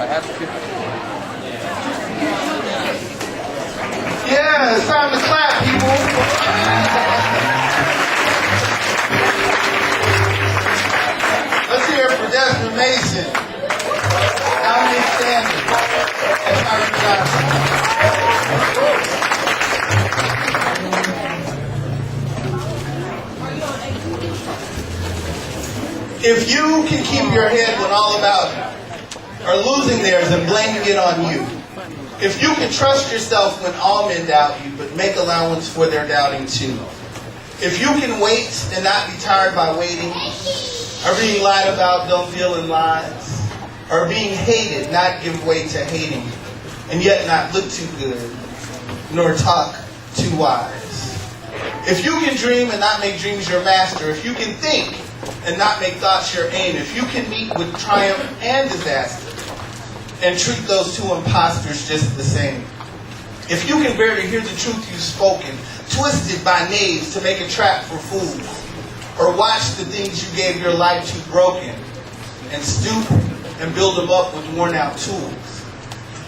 Yeah, it's time to clap, people. Let's hear it for Desmond Mason, Dominic Sanders, and Tyreek Johnson. If you can keep your head when all about you are losing theirs and blaming it on you, if you can trust yourself when all men doubt you, but make allowance for their doubting too, if you can wait and not be tired by waiting, or being lied about, don't deal in lies, or being hated, not give way to hating, and yet not look too good, nor talk too wise. If you can dream and not make dreams your master, if you can think and not make thoughts your aim, if you can meet with triumph and disaster, and treat those two impostors just the same, if you can bear to hear the truth you've spoken, twisted by knaves to make a trap for fools, or watch the things you gave your life to broken, and stoop and build them up with worn out tools,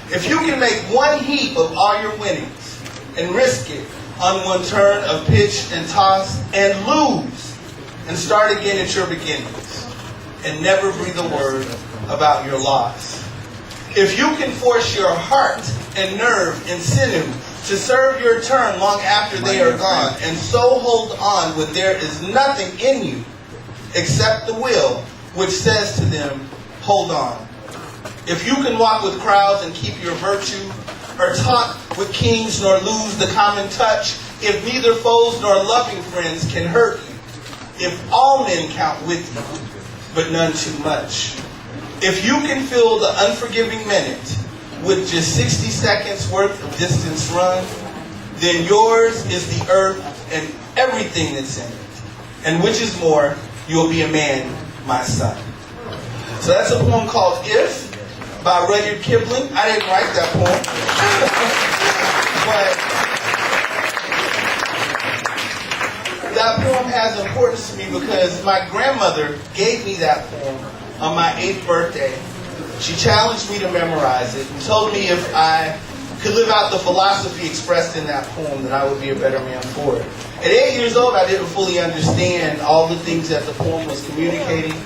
if you can make one heap of all your winnings, and risk it on one turn of pitch and toss, and lose, and start again at your beginnings, and never breathe a word about your loss. If you can force your heart and nerve and sinew to serve your turn long after they are gone, and so hold on when there is nothing in you except the will which says to them, hold on. If you can walk with crowds and keep your virtue, or talk with kings nor lose the common touch, if neither foes nor loving friends can hurt you, if all men count with you, but none too much, if you can fill the unforgiving minute with just 60 seconds worth of distance run, then yours is the earth and everything that's in it. And which is more, you'll be a man, my son. So that's a poem called If by Rudyard Kipling. I didn't write that poem. But that poem has importance to me because my grandmother gave me that poem on my 8th birthday. She challenged me to memorize it and told me if I could live out the philosophy expressed in that poem, that I would be a better man for it. At 8 years old, I didn't fully understand all the things that the poem was communicating,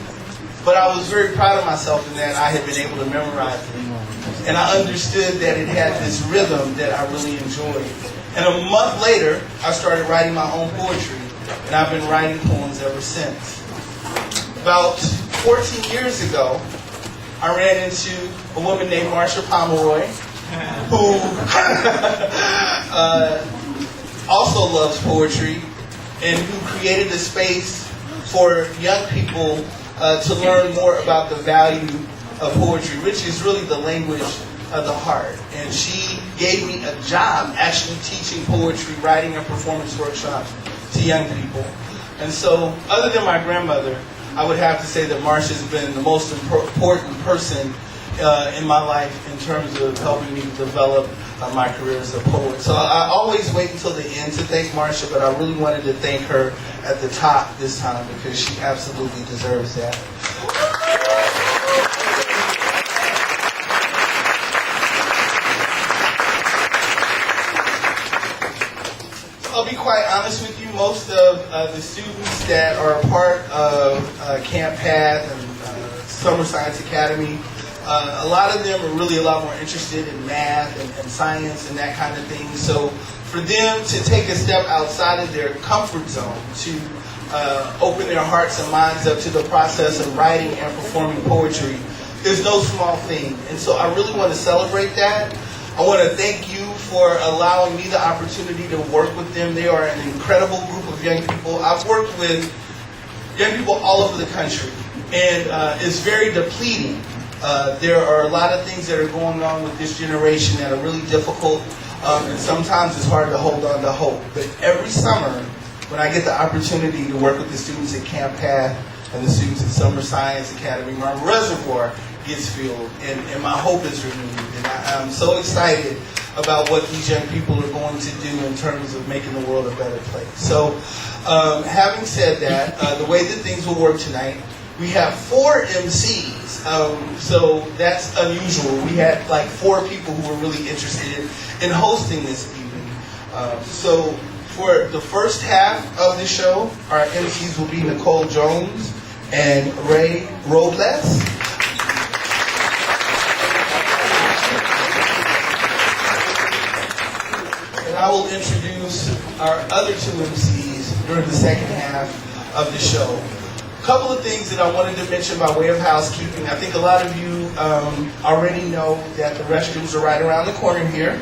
but I was very proud of myself in that I had been able to memorize it. And I understood that it had this rhythm that I really enjoyed. And a month later, I started writing my own poetry, and I've been writing poems ever since. About 14 years ago, I ran into a woman named Marsha Pomeroy, who also loves poetry, and who created a space for young people to learn more about the value of poetry, which is really the language of the heart. And she gave me a job actually teaching poetry, writing, and performance workshops to young people. And so, other than my grandmother, I would have to say that Marsha has been the most important person in my life in terms of helping me develop my career as a poet. So I always wait until the end to thank Marsha, but I really wanted to thank her at the top this time because she absolutely deserves that. I'll be quite honest with you, most of the students that are a part of Camp Path and Summer Science Academy, a lot of them are really a lot more interested in math and science and that kind of thing. So for them to take a step outside of their comfort zone, to open their hearts and minds up to the process of writing and performing poetry is no small thing. And so I really want to celebrate that. I want to thank you for allowing me the opportunity to work with them. They are an incredible group of young people. I've worked with young people all over the country, and it's very depleting. There are a lot of things that are going on with this generation that are really difficult, and sometimes it's hard to hold on to hope. But every summer, when I get the opportunity to work with the students at Camp Path and the students at Summer Science Academy, my reservoir gets filled, and my hope is renewed. And I'm so excited about what these young people are going to do in terms of making the world a better place. So, having said that, the way that things will work tonight We have 4 MCs, so that's unusual. We had like 4 people who were really interested in hosting this evening. So for the first half of the show, our MCs will be Nicole Jones and Ray Robles. And I will introduce our other 2 MCs during the second half of the show. A couple of things that I wanted to mention by way of housekeeping. I think a lot of you already know that the restrooms are right around the corner here.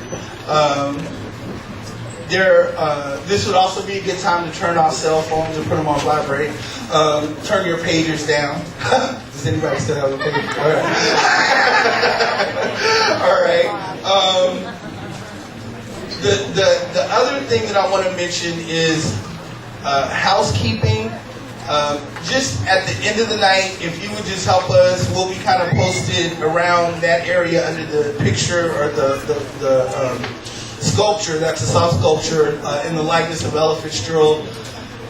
This would also be a good time to turn off cell phones and put them on vibrate. Turn your pagers down. Does anybody still have a pager? All right. All right. The other thing that I want to mention is housekeeping. Just at the end of the night, if you would just help us, we'll be kind of posted around that area under the picture or the sculpture. That's a soft sculpture in the likeness of Ella Fitzgerald.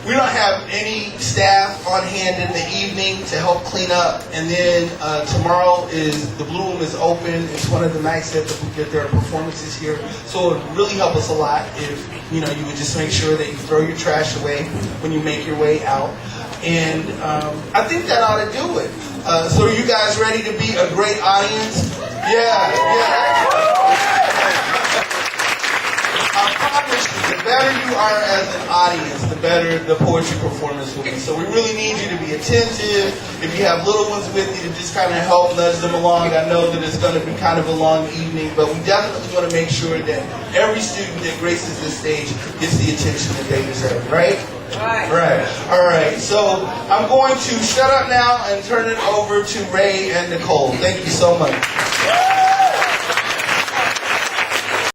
We don't have any staff on hand in the evening to help clean up, and then tomorrow is the Blue Room is open. It's one of the nights that there are performances here, so it would really help us a lot if you would just make sure that you throw your trash away when you make your way out. And I think that ought to do it. So are you guys ready to be a great audience? Yeah. I promise you, the better you are as an audience, the better the poetry performance will be. So we really need you to be attentive. If you have little ones with you, to just kind of help nudge them along. I know that it's going to be kind of a long evening, but we definitely want to make sure that every student that graces this stage gets the attention that they deserve, right? Right. All right. So I'm going to shut up now and turn it over to Ray and Nicole. Thank you so much.